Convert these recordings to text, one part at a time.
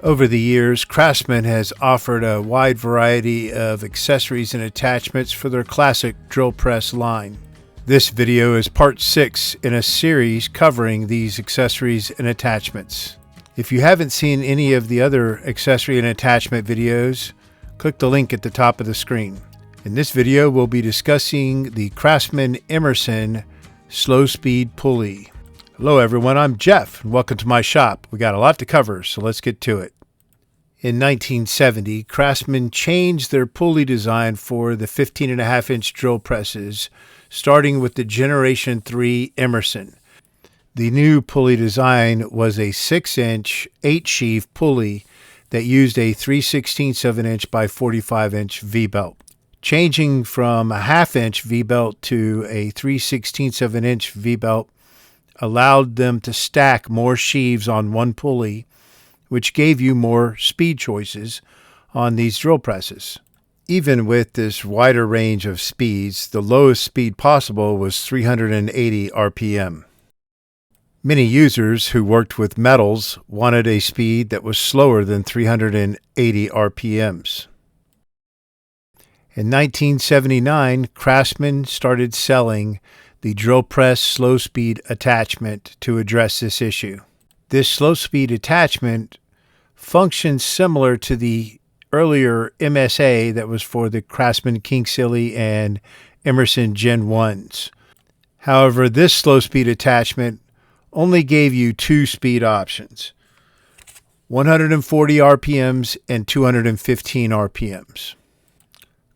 Over the years, Craftsman has offered a wide variety of accessories and attachments for their classic drill press line. This video is part 6 in a series covering these accessories and attachments. If you haven't seen any of the other accessory and attachment videos, click the link at the top of the screen. In this video, we'll be discussing the Craftsman Emerson slow speed pulley. Hello everyone, I'm Jeff and welcome to my shop. We got a lot to cover, so let's get to it. In 1970, Craftsman changed their pulley design for the 15.5-inch drill presses, starting with the Generation 3 Emerson. The new pulley design was a 6-inch, 8-sheave pulley that used a 3/16 of an inch by 45-inch V-belt. Changing from a 1/2-inch V-belt to a 3/16 of an inch V-belt allowed them to stack more sheaves on one pulley, which gave you more speed choices on these drill presses. Even with this wider range of speeds, the lowest speed possible was 380 RPM. Many users who worked with metals wanted a speed that was slower than 380 RPMs. In 1979, Craftsman started selling the drill press slow speed attachment to address this issue. This slow speed attachment functions similar to the earlier MSA that was for the Craftsman King Seeley and Emerson Gen 1s. However, this slow speed attachment only gave you two speed options: 140 RPMs and 215 RPMs.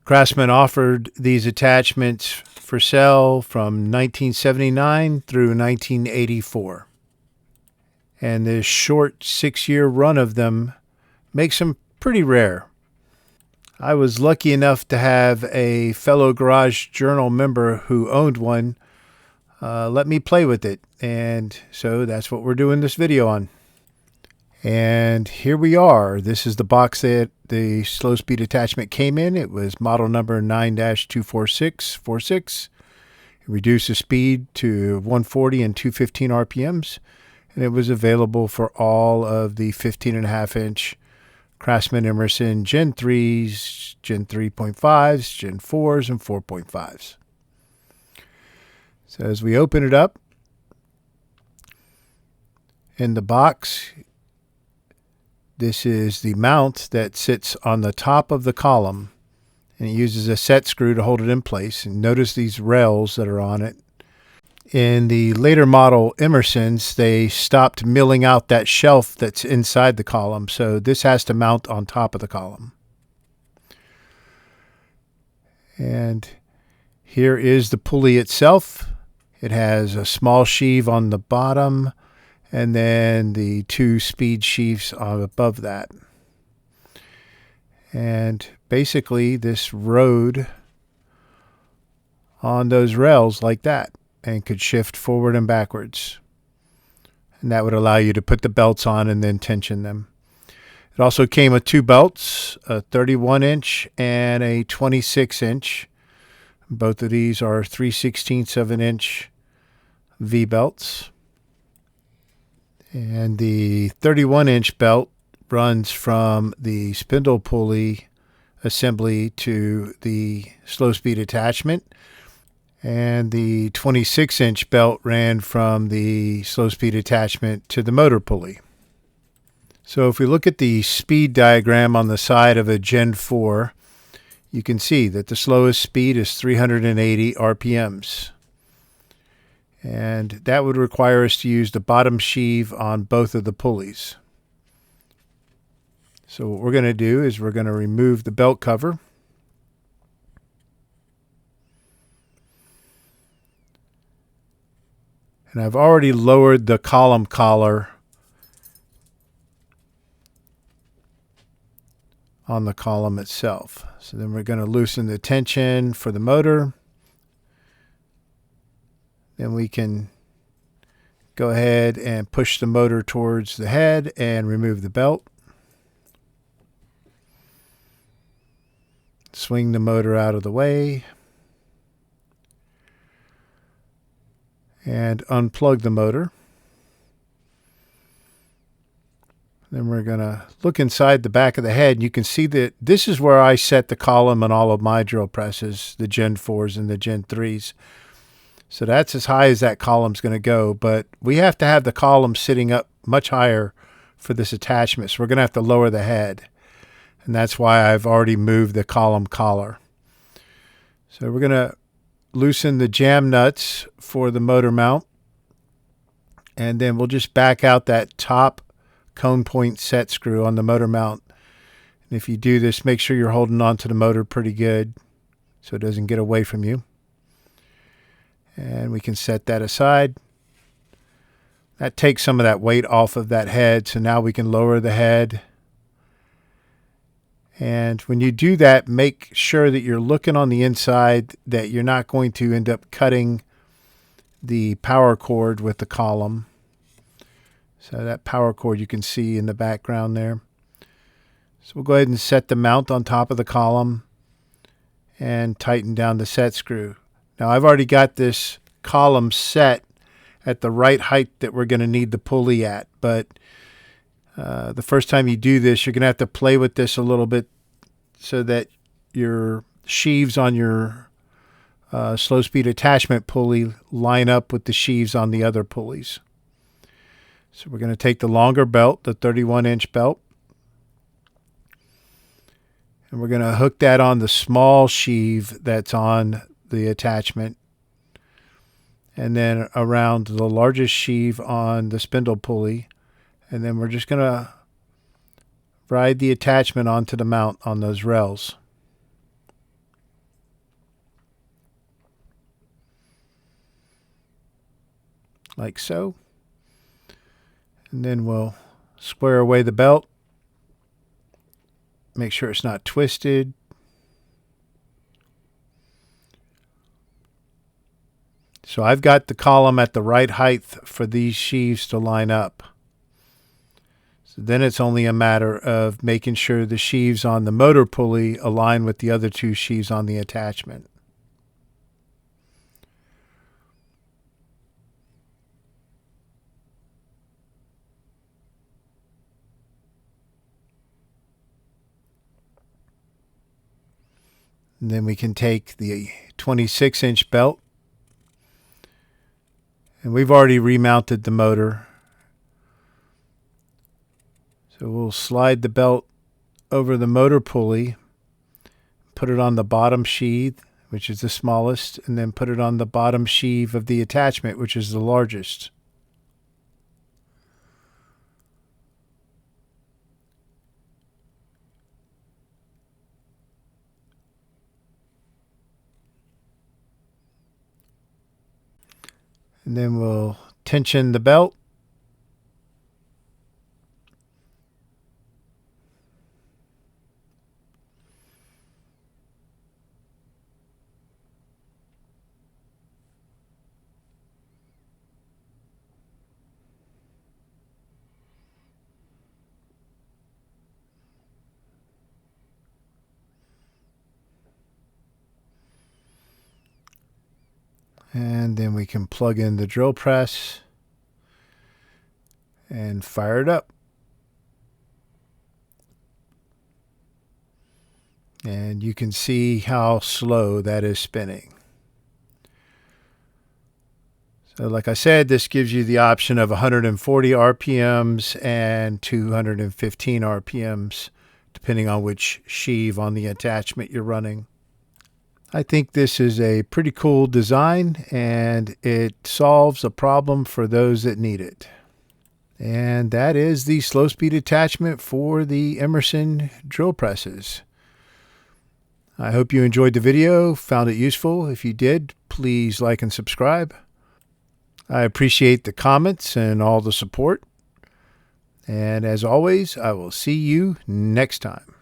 Craftsman offered these attachments for sale from 1979 through 1984. And this short 6-year run of them makes them pretty rare. I was lucky enough to have a fellow Garage Journal member who owned one let me play with it, and so that's what we're doing this video on. And here we are. This is the box that the slow speed attachment came in. It was model number 9-24646. It reduced the speed to 140 and 215 RPMs, and it was available for all of the 15.5-inch Craftsman Emerson Gen 3s, Gen 3.5s, Gen 4s, and 4.5s. So as we open it up, in the box, this is the mount that sits on the top of the column, and it uses a set screw to hold it in place. And notice these rails that are on it. In the later model Emersons, they stopped milling out that shelf that's inside the column, so this has to mount on top of the column. And here is the pulley itself. It has a small sheave on the bottom, and then the two speed sheaves above that. And basically this rode on those rails like that and could shift forward and backwards. And that would allow you to put the belts on and then tension them. It also came with two belts, a 31-inch and a 26-inch. Both of these are 3/16 of an inch V-belts. And the 31-inch belt runs from the spindle pulley assembly to the slow speed attachment. And the 26-inch belt ran from the slow speed attachment to the motor pulley. So if we look at the speed diagram on the side of a Gen 4, you can see that the slowest speed is 380 RPMs. And that would require us to use the bottom sheave on both of the pulleys. So what we're going to do is we're going to remove the belt cover. And I've already lowered the column collar on the column itself. So then we're going to loosen the tension for the motor. Then we can go ahead and push the motor towards the head and remove the belt. Swing the motor out of the way. And unplug the motor. Then we're going to look inside the back of the head. You can see that this is where I set the column on all of my drill presses, the Gen 4s and the Gen 3s. So that's as high as that column's going to go, but we have to have the column sitting up much higher for this attachment. So we're going to have to lower the head. And that's why I've already moved the column collar. So we're going to loosen the jam nuts for the motor mount. And then we'll just back out that top cone point set screw on the motor mount. And if you do this, make sure you're holding on to the motor pretty good so it doesn't get away from you. And we can set that aside. That takes some of that weight off of that head. So now we can lower the head. And when you do that, make sure that you're looking on the inside, that you're not going to end up cutting the power cord with the column. So that power cord you can see in the background there. So we'll go ahead and set the mount on top of the column and tighten down the set screw. Now I've already got this column set at the right height that we're going to need the pulley at, but the first time you do this, you're going to have to play with this a little bit so that your sheaves on your slow speed attachment pulley line up with the sheaves on the other pulleys. So we're going to take the longer belt, the 31-inch belt, and we're going to hook that on the small sheave that's on the attachment, and then around the largest sheave on the spindle pulley. And then we're just going to ride the attachment onto the mount on those rails. Like so. And then we'll square away the belt. Make sure it's not twisted. So I've got the column at the right height for these sheaves to line up. So then it's only a matter of making sure the sheaves on the motor pulley align with the other two sheaves on the attachment. And then we can take the 26-inch belt, and we've already remounted the motor. So we'll slide the belt over the motor pulley, put it on the bottom sheath, which is the smallest, and then put it on the bottom sheave of the attachment, which is the largest. And then we'll tension the belt. And then we can plug in the drill press and fire it up. And you can see how slow that is spinning. So like I said, this gives you the option of 140 RPMs and 215 RPMs, depending on which sheave on the attachment you're running. I think this is a pretty cool design, and it solves a problem for those that need it. And that is the slow speed attachment for the Emerson drill presses. I hope you enjoyed the video, found it useful. If you did, please like and subscribe. I appreciate the comments and all the support. And as always, I will see you next time.